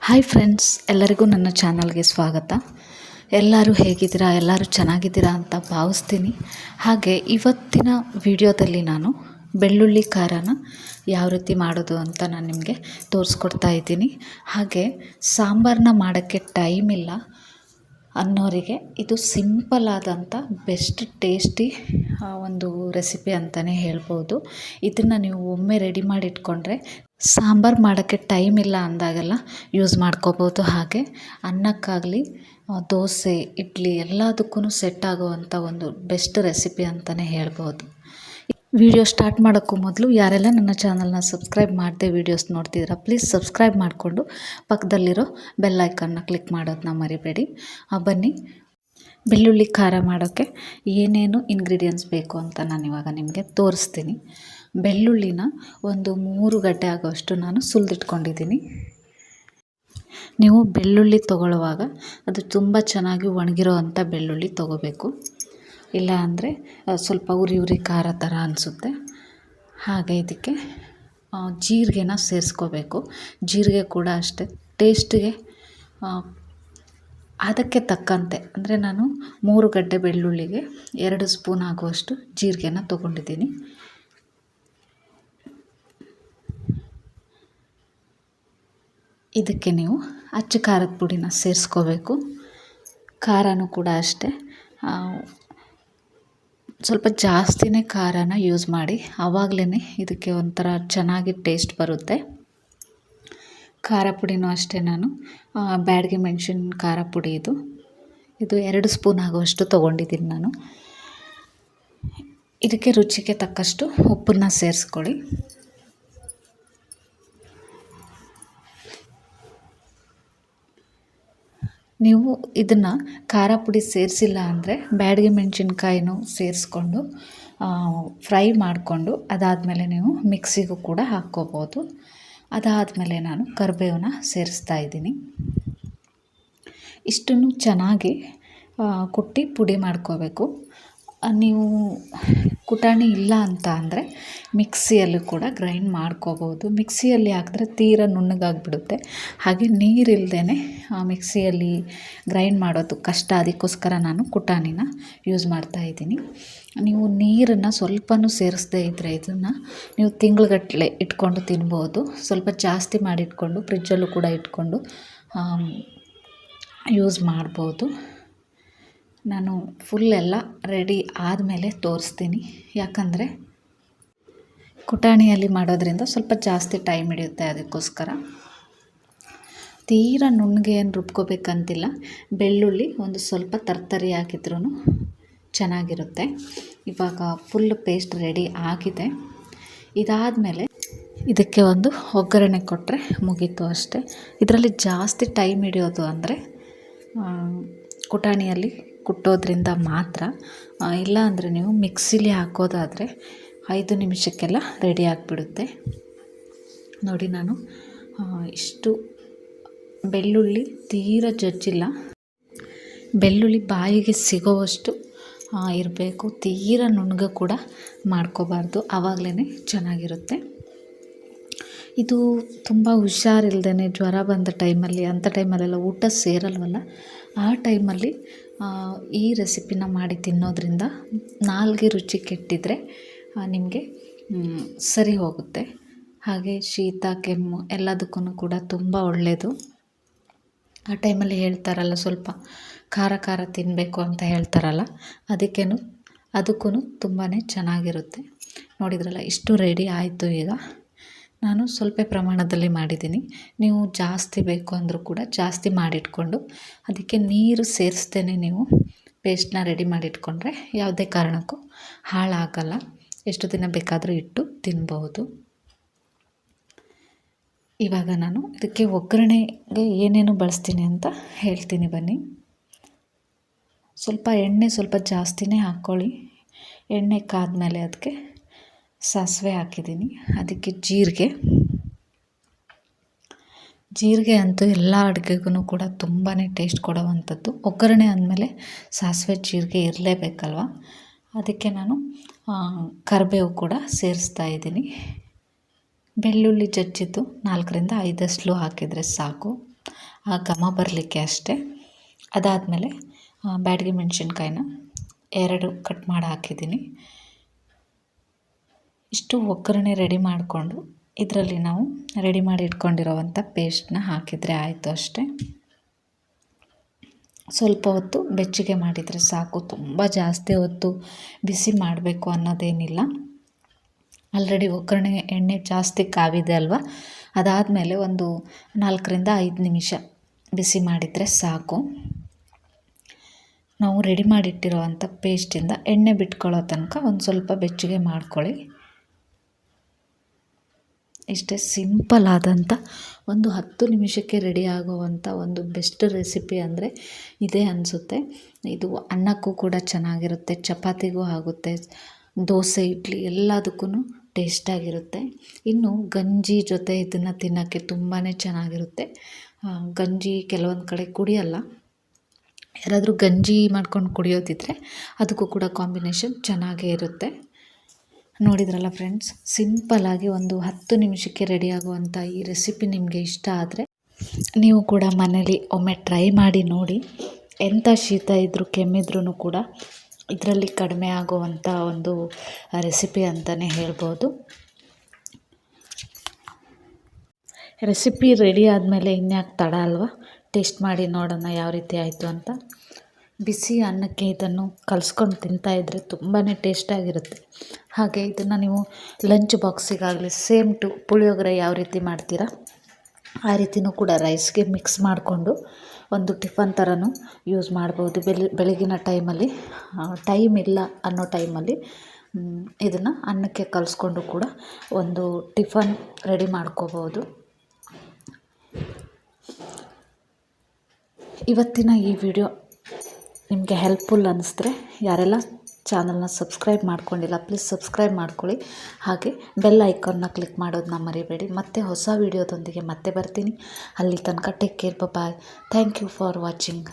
Hi friends, ಎಲ್ಲರಿಗೂ ನನ್ನ ಚಾನಲ್ಗೆ ಸ್ವಾಗತ. ಎಲ್ಲರೂ ಹೇಗಿದ್ದೀರಾ? ಎಲ್ಲರೂ ಚೆನ್ನಾಗಿದ್ದೀರಾ ಅಂತ ಭಾವಿಸ್ತೀನಿ. ಹಾಗೆ ಇವತ್ತಿನ ವಿಡಿಯೋದಲ್ಲಿ ನಾನು ಬೆಳ್ಳುಳ್ಳಿ ಖಾರನ ಯಾವ ರೀತಿ ಮಾಡೋದು ಅಂತ ನಾನು ನಿಮಗೆ ತೋರಿಸ್ಕೊಡ್ತಾ ಇದ್ದೀನಿ. ಹಾಗೆ ಸಾಂಬಾರನ್ನ ಮಾಡೋಕ್ಕೆ ಟೈಮ್ ಇಲ್ಲ ಅನ್ನೋರಿಗೆ ಇದು ಸಿಂಪಲ್ ಆದಂಥ ಬೆಸ್ಟ್ ಟೇಸ್ಟಿ ಒಂದು ರೆಸಿಪಿ ಅಂತಲೇ ಹೇಳ್ಬೋದು. ಇದನ್ನು ನೀವು ಒಮ್ಮೆ ರೆಡಿ ಮಾಡಿ ಇಟ್ಕೊಂಡ್ರೆ ಸಾಂಬಾರು ಮಾಡೋಕ್ಕೆ ಟೈಮ್ ಇಲ್ಲ ಅಂದಾಗೆಲ್ಲ ಯೂಸ್ ಮಾಡ್ಕೋಬೋದು. ಹಾಗೆ ಅನ್ನಕ್ಕಾಗಲಿ ದೋಸೆ, ಇಡ್ಲಿ ಎಲ್ಲದಕ್ಕೂ ಸೆಟ್ ಆಗುವಂಥ ಒಂದು ಬೆಸ್ಟ್ ರೆಸಿಪಿ ಅಂತಲೇ ಹೇಳ್ಬೋದು. ವಿಡಿಯೋ ಸ್ಟಾರ್ಟ್ ಮಾಡೋಕ್ಕೂ ಮೊದಲು ಯಾರೆಲ್ಲ ನನ್ನ ಚಾನಲ್ನ ಸಬ್ಸ್ಕ್ರೈಬ್ ಮಾಡದೆ ವೀಡಿಯೋಸ್ ನೋಡ್ತಿದ್ದೀರಾ, ಪ್ಲೀಸ್ ಸಬ್ಸ್ಕ್ರೈಬ್ ಮಾಡಿಕೊಂಡು ಪಕ್ಕದಲ್ಲಿರೋ ಬೆಲ್ ಐಕನ್ನ ಕ್ಲಿಕ್ ಮಾಡೋದನ್ನ ಮರಿಬೇಡಿ. ಬನ್ನಿ, ಬೆಳ್ಳುಳ್ಳಿ ಖಾರ ಮಾಡೋಕ್ಕೆ ಏನೇನು ಇಂಗ್ರೀಡಿಯೆಂಟ್ಸ್ ಬೇಕು ಅಂತ ನಾನು ಇವಾಗ ನಿಮಗೆ ತೋರಿಸ್ತೀನಿ. ಬೆಳ್ಳುಳ್ಳಿನ ಒಂದು 3 ಗಡ್ಡೆ ಆಗೋಷ್ಟು ನಾನು ಸುಲಿದಿಟ್ಕೊಂಡಿದ್ದೀನಿ. ನೀವು ಬೆಳ್ಳುಳ್ಳಿ ತೊಗೊಳ್ಳುವಾಗ ಅದು ತುಂಬ ಚೆನ್ನಾಗಿ ಒಣಗಿರೋ ಅಂಥ ಬೆಳ್ಳುಳ್ಳಿ ತೊಗೋಬೇಕು. ಇಲ್ಲ ಅಂದರೆ ಸ್ವಲ್ಪ ಉರಿ ಖಾರ ಥರ ಅನಿಸುತ್ತೆ. ಹಾಗೆ ಇದಕ್ಕೆ ಜೀರಿಗೆನ ಸೇರಿಸ್ಕೋಬೇಕು. ಜೀರಿಗೆ ಕೂಡ ಅಷ್ಟೇ ಟೇಸ್ಟಿಗೆ ಅದಕ್ಕೆ ತಕ್ಕಂತೆ, ಅಂದರೆ ನಾನು 3 ಗಡ್ಡೆ ಬೆಳ್ಳುಳ್ಳಿಗೆ 2 ಸ್ಪೂನ್ ಆಗುವಷ್ಟು ಜೀರಿಗೆನ ತೊಗೊಂಡಿದ್ದೀನಿ. ಇದಕ್ಕೆ ನೀವು ಅಚ್ಚ ಖಾರದ ಪುಡಿನ ಸೇರಿಸ್ಕೋಬೇಕು. ಖಾರನೂ ಕೂಡ ಅಷ್ಟೇ ಸ್ವಲ್ಪ ಜಾಸ್ತಿನೇ ಖಾರನ ಯೂಸ್ ಮಾಡಿ, ಆವಾಗಲೇ ಇದಕ್ಕೆ ಒಂಥರ ಚೆನ್ನಾಗಿ ಟೇಸ್ಟ್ ಬರುತ್ತೆ. ಖಾರ ಪುಡಿನೂ ಅಷ್ಟೇ, ನಾನು ಬ್ಯಾಡಗಿ ಮೆಣಸಿನ ಖಾರ ಪುಡಿ ಇದು 2 ಸ್ಪೂನ್ ಆಗುವಷ್ಟು ತೊಗೊಂಡಿದ್ದೀನಿ ನಾನು. ಇದಕ್ಕೆ ರುಚಿಗೆ ತಕ್ಕಷ್ಟು ಉಪ್ಪನ್ನು ಸೇರಿಸ್ಕೊಳ್ಳಿ. ನೀವು ಇದನ್ನು ಖಾರ ಪುಡಿ ಸೇರಿಸಿಲ್ಲ ಅಂದರೆ ಬ್ಯಾಡಗಿ ಮೆಣಸಿನ್ಕಾಯಿನೂ ಸೇರಿಸ್ಕೊಂಡು ಫ್ರೈ ಮಾಡಿಕೊಂಡು ಅದಾದಮೇಲೆ ನೀವು ಮಿಕ್ಸಿಗೂ ಕೂಡ ಹಾಕ್ಕೋಬೋದು. ಅದಾದಮೇಲೆ ನಾನು ಕರಿಬೇವನ್ನ ಸೇರಿಸ್ತಾ ಇದ್ದೀನಿ. ಇಷ್ಟನ್ನು ಚೆನ್ನಾಗಿ ಕುಟ್ಟಿ ಪುಡಿ ಮಾಡ್ಕೋಬೇಕು. ನೀವು ಕುಟಾಣಿ ಇಲ್ಲ ಅಂತ ಅಂದರೆ ಮಿಕ್ಸಿಯಲ್ಲೂ ಕೂಡ ಗ್ರೈಂಡ್ ಮಾಡ್ಕೋಬೋದು. ಮಿಕ್ಸಿಯಲ್ಲಿ ಹಾಕಿದ್ರೆ ತೀರ ನುಣ್ಣಗಾಗಿಬಿಡುತ್ತೆ. ಹಾಗೆ ನೀರಿಲ್ಲದೇ ಮಿಕ್ಸಿಯಲ್ಲಿ ಗ್ರೈಂಡ್ ಮಾಡೋದು ಕಷ್ಟ, ಅದಕ್ಕೋಸ್ಕರ ನಾನು ಕುಟಾಣಿನ ಯೂಸ್ ಮಾಡ್ತಾಯಿದ್ದೀನಿ. ನೀವು ನೀರನ್ನು ಸ್ವಲ್ಪನೂ ಸೇರಿಸದೇ ಇದ್ದರೆ ಇದನ್ನು ನೀವು ತಿಂಗಳುಗಟ್ಟಲೆ ಇಟ್ಕೊಂಡು ತಿನ್ಬೋದು. ಸ್ವಲ್ಪ ಜಾಸ್ತಿ ಮಾಡಿಟ್ಕೊಂಡು ಫ್ರಿಜ್ಜಲ್ಲೂ ಕೂಡ ಇಟ್ಕೊಂಡು ಯೂಸ್ ಮಾಡ್ಬೋದು. ನಾನು ಫುಲ್ ಎಲ್ಲ ರೆಡಿ ಆದಮೇಲೆ ತೋರಿಸ್ತೀನಿ, ಯಾಕಂದರೆ ಕುಟಾಣಿಯಲ್ಲಿ ಮಾಡೋದ್ರಿಂದ ಸ್ವಲ್ಪ ಜಾಸ್ತಿ ಟೈಮ್ ಹಿಡಿಯುತ್ತೆ. ಅದಕ್ಕೋಸ್ಕರ ತೀರ ನುಣ್ಣಗೆ ಏನು ರುಬ್ಕೋಬೇಕಂತಿಲ್ಲ. ಬೆಳ್ಳುಳ್ಳಿ ಒಂದು ಸ್ವಲ್ಪ ತರ್ತರಿ ಹಾಕಿದ್ರೂ ಚೆನ್ನಾಗಿರುತ್ತೆ. ಇವಾಗ ಫುಲ್ ಪೇಸ್ಟ್ ರೆಡಿ ಆಗಿದೆ. ಇದಾದಮೇಲೆ ಇದಕ್ಕೆ ಒಂದು ಒಗ್ಗರಣೆ ಕೊಟ್ಟರೆ ಮುಗೀತು ಅಷ್ಟೇ. ಇದರಲ್ಲಿ ಜಾಸ್ತಿ ಟೈಮ್ ಹಿಡಿಯೋದು ಅಂದರೆ ಕುಟಾಣಿಯಲ್ಲಿ ಕುಟ್ಟೋದ್ರಿಂದ ಮಾತ್ರ. ಇಲ್ಲ ಅಂದರೆ ನೀವು ಮಿಕ್ಸಿಲಿ ಹಾಕೋದಾದರೆ 5 ನಿಮಿಷಕ್ಕೆಲ್ಲ ರೆಡಿ ಆಗಿಬಿಡುತ್ತೆ. ನೋಡಿ, ನಾನು ಇಷ್ಟು ಬೆಳ್ಳುಳ್ಳಿ ತೀರ ಜಜ್ಜಿಲ್ಲ. ಬೆಳ್ಳುಳ್ಳಿ ಬಾಯಿಗೆ ಸಿಗೋವಷ್ಟು ಇರಬೇಕು. ತೀರ ನುಣ್ಣಗೆ ಕೂಡ ಮಾಡ್ಕೋಬಾರ್ದು, ಆವಾಗಲೇ ಚೆನ್ನಾಗಿರುತ್ತೆ. ಇದು ತುಂಬ ಹುಷಾರಿಲ್ದೇ ಜ್ವರ ಬಂದ ಟೈಮಲ್ಲಿ, ಅಂಥ ಟೈಮಲ್ಲೆಲ್ಲ ಊಟ ಸೇರಲ್ವಲ್ಲ, ಆ ಟೈಮಲ್ಲಿ ಈ ರೆಸಿಪಿನ ಮಾಡಿ ತಿನ್ನೋದ್ರಿಂದ ನಾಲಿಗೆ ರುಚಿ ಕೆಟ್ಟಿದ್ರೆ ನಿಮಗೆ ಸರಿ ಹೋಗುತ್ತೆ. ಹಾಗೆ ಶೀತ ಕೆಮ್ಮು ಎಲ್ಲದಕ್ಕೂ ಕೂಡ ತುಂಬ ಒಳ್ಳೆಯದು. ಆ ಟೈಮಲ್ಲಿ ಹೇಳ್ತಾರಲ್ಲ, ಸ್ವಲ್ಪ ಖಾರ ತಿನ್ನಬೇಕು ಅಂತ ಹೇಳ್ತಾರಲ್ಲ, ಅದಕ್ಕೂ ತುಂಬಾ ಚೆನ್ನಾಗಿರುತ್ತೆ. ನೋಡಿದ್ರಲ್ಲ, ಇಷ್ಟು ರೆಡಿ ಆಯಿತು. ಈಗ ನಾನು ಸ್ವಲ್ಪ ಪ್ರಮಾಣದಲ್ಲಿ ಮಾಡಿದ್ದೀನಿ. ನೀವು ಜಾಸ್ತಿ ಬೇಕು ಅಂದರೂ ಕೂಡ ಜಾಸ್ತಿ ಮಾಡಿಟ್ಕೊಂಡು ಅದಕ್ಕೆ ನೀರು ಸೇರಿಸ್ದೇ ನೀವು ಪೇಸ್ಟ್ನ ರೆಡಿ ಮಾಡಿಟ್ಕೊಂಡ್ರೆ ಯಾವುದೇ ಕಾರಣಕ್ಕೂ ಹಾಳಾಗಲ್ಲ. ಎಷ್ಟು ದಿನ ಬೇಕಾದರೂ ಇಟ್ಟು ತಿನ್ಬಹುದು. ಇವಾಗ ನಾನು ಇದಕ್ಕೆ ಒಗ್ಗರಣೆಗೆ ಏನೇನು ಬಳಸ್ತೀನಿ ಅಂತ ಹೇಳ್ತೀನಿ, ಬನ್ನಿ. ಎಣ್ಣೆ ಸ್ವಲ್ಪ ಜಾಸ್ತಿನೇ ಹಾಕ್ಕೊಳ್ಳಿ. ಎಣ್ಣೆ ಕಾದ್ಮೇಲೆ ಅದಕ್ಕೆ ಸಾಸಿವೆ ಹಾಕಿದ್ದೀನಿ. ಅದಕ್ಕೆ ಜೀರಿಗೆ ಅಂತೂ ಎಲ್ಲ ಅಡುಗೆಗೂ ಕೂಡ ತುಂಬಾ ಟೇಸ್ಟ್ ಕೊಡುವಂಥದ್ದು. ಒಗ್ಗರಣೆ ಅಂದಮೇಲೆ ಸಾಸಿವೆ ಜೀರಿಗೆ ಇರಲೇಬೇಕಲ್ವ. ಅದಕ್ಕೆ ನಾನು ಕರಿಬೇವು ಕೂಡ ಸೇರಿಸ್ತಾ ಇದ್ದೀನಿ. ಬೆಳ್ಳುಳ್ಳಿ ಜಜ್ಜಿದ್ದು 4ರಿಂದ 5 ಹಾಕಿದರೆ ಸಾಕು. ಆ ಘಮ ಬರಲಿಕ್ಕೆ ಅಷ್ಟೇ. ಅದಾದಮೇಲೆ ಬ್ಯಾಡಗಿ ಮೆಣಸಿನ್ಕಾಯಿನ 2 ಕಟ್ ಮಾಡಿ ಹಾಕಿದ್ದೀನಿ. ಇಷ್ಟು ಒಗ್ಗರಣೆ ರೆಡಿ ಮಾಡಿಕೊಂಡು ಇದರಲ್ಲಿ ನಾವು ರೆಡಿ ಮಾಡಿ ಇಟ್ಕೊಂಡಿರೋವಂಥ ಪೇಸ್ಟನ್ನ ಹಾಕಿದರೆ ಆಯಿತು ಅಷ್ಟೇ. ಸ್ವಲ್ಪ ಹೊತ್ತು ಬೆಚ್ಚಗೆ ಮಾಡಿದರೆ ಸಾಕು, ತುಂಬ ಜಾಸ್ತಿ ಹೊತ್ತು ಬಿಸಿ ಮಾಡಬೇಕು ಅನ್ನೋದೇನಿಲ್ಲ. ಆಲ್ರೆಡಿ ಒಗ್ಗರಣೆ ಎಣ್ಣೆ ಜಾಸ್ತಿ ಕಾವಿದೆ ಅಲ್ವಾ, ಅದಾದಮೇಲೆ ಒಂದು 4ರಿಂದ 5 ನಿಮಿಷ ಬಿಸಿ ಮಾಡಿದರೆ ಸಾಕು. ನಾವು ರೆಡಿ ಮಾಡಿಟ್ಟಿರೋವಂಥ ಪೇಸ್ಟಿಂದ ಎಣ್ಣೆ ಬಿಟ್ಕೊಳ್ಳೋ ತನಕ ಒಂದು ಸ್ವಲ್ಪ ಬೆಚ್ಚಗೆ ಮಾಡ್ಕೊಳ್ಳಿ. ಇಷ್ಟೇ ಸಿಂಪಲ್ ಆದಂಥ ಒಂದು 10 ನಿಮಿಷಕ್ಕೆ ರೆಡಿ ಆಗುವಂಥ ಒಂದು ಬೆಸ್ಟ್ ರೆಸಿಪಿ ಅಂದರೆ ಇದೇ ಅನಿಸುತ್ತೆ. ಇದು ಅನ್ನಕ್ಕೂ ಕೂಡ ಚೆನ್ನಾಗಿರುತ್ತೆ, ಚಪಾತಿಗೂ ಆಗುತ್ತೆ, ದೋಸೆ ಇಡ್ಲಿ ಎಲ್ಲದಕ್ಕೂ ಟೇಸ್ಟಾಗಿರುತ್ತೆ. ಇನ್ನು ಗಂಜಿ ಜೊತೆ ಇದನ್ನು ತಿನ್ನೋಕ್ಕೆ ತುಂಬಾ ಚೆನ್ನಾಗಿರುತ್ತೆ. ಗಂಜಿ ಕೆಲವೊಂದು ಕಡೆ ಕುಡಿಯಲ್ಲ, ಯಾರಾದರೂ ಗಂಜಿ ಮಾಡ್ಕೊಂಡು ಕುಡಿಯೋದಿದ್ರೆ ಅದಕ್ಕೂ ಕೂಡ ಕಾಂಬಿನೇಷನ್ ಚೆನ್ನಾಗೇ ಇರುತ್ತೆ. ನೋಡಿದ್ರಲ್ಲ ಫ್ರೆಂಡ್ಸ್, ಸಿಂಪಲ್ಲಾಗಿ ಒಂದು 10 ನಿಮಿಷಕ್ಕೆ ರೆಡಿ ಆಗುವಂಥ ಈ ರೆಸಿಪಿ ನಿಮಗೆ ಇಷ್ಟ ಆದರೆ ನೀವು ಕೂಡ ಮನೇಲಿ ಒಮ್ಮೆ ಟ್ರೈ ಮಾಡಿ ನೋಡಿ. ಎಂಥ ಶೀತ ಇದ್ದರೂ ಕೆಮ್ಮಿದ್ರೂ ಕೂಡ ಇದರಲ್ಲಿ ಕಡಿಮೆ ಆಗುವಂಥ ಒಂದು ರೆಸಿಪಿ ಅಂತಲೇ ಹೇಳ್ಬೋದು. ರೆಸಿಪಿ ರೆಡಿ ಆದಮೇಲೆ ಇನ್ಯಾಕೆ ತಡ ಅಲ್ವಾ, ಟೇಸ್ಟ್ ಮಾಡಿ ನೋಡೋಣ ಯಾವ ರೀತಿ ಆಯಿತು ಅಂತ. ಬಿಸಿ ಅನ್ನಕ್ಕೆ ಇದನ್ನು ಕಲಿಸ್ಕೊಂಡು ತಿಂತಾಯಿದ್ರೆ ತುಂಬಾ ಟೇಸ್ಟಾಗಿರುತ್ತೆ. ಹಾಗೆ ಇದನ್ನು ನೀವು ಲಂಚ್ ಬಾಕ್ಸಿಗಾಗಲಿ ಸೇಮ್ ಟು ಪುಳಿಯೋಗರೆ ಯಾವ ರೀತಿ ಮಾಡ್ತೀರಾ ಆ ರೀತಿಯೂ ಕೂಡ ರೈಸ್ಗೆ ಮಿಕ್ಸ್ ಮಾಡಿಕೊಂಡು ಒಂದು ಟಿಫನ್ ಥರನೂ ಯೂಸ್ ಮಾಡ್ಬೋದು. ಬೆಳಗಿನ ಟೈಮಲ್ಲಿ ಟೈಮ್ ಇಲ್ಲ ಅನ್ನೋ ಟೈಮಲ್ಲಿ ಇದನ್ನು ಅನ್ನಕ್ಕೆ ಕಲಿಸ್ಕೊಂಡು ಕೂಡ ಒಂದು ಟಿಫನ್ ರೆಡಿ ಮಾಡ್ಕೋಬೋದು. ಇವತ್ತಿನ ಈ ವಿಡಿಯೋ ನಿಮಗೆ ಹೆಲ್ಪ್ಫುಲ್ ಅನ್ನಿಸಿದ್ರೆ ಯಾರೆಲ್ಲ ಚಾನಲ್ನ ಸಬ್ಸ್ಕ್ರೈಬ್ ಮಾಡ್ಕೊಂಡಿಲ್ಲ ಪ್ಲೀಸ್ ಸಬ್ಸ್ಕ್ರೈಬ್ ಮಾಡ್ಕೊಳ್ಳಿ. ಹಾಗೆ ಬೆಲ್ ಐಕಾನ್ನ ಕ್ಲಿಕ್ ಮಾಡೋದನ್ನ ಮರಿಬೇಡಿ. ಮತ್ತೆ ಹೊಸ ವಿಡಿಯೋದೊಂದಿಗೆ ಮತ್ತೆ ಬರ್ತೀನಿ. ಅಲ್ಲಿ ತನಕ take care, bye. Thank you for watching.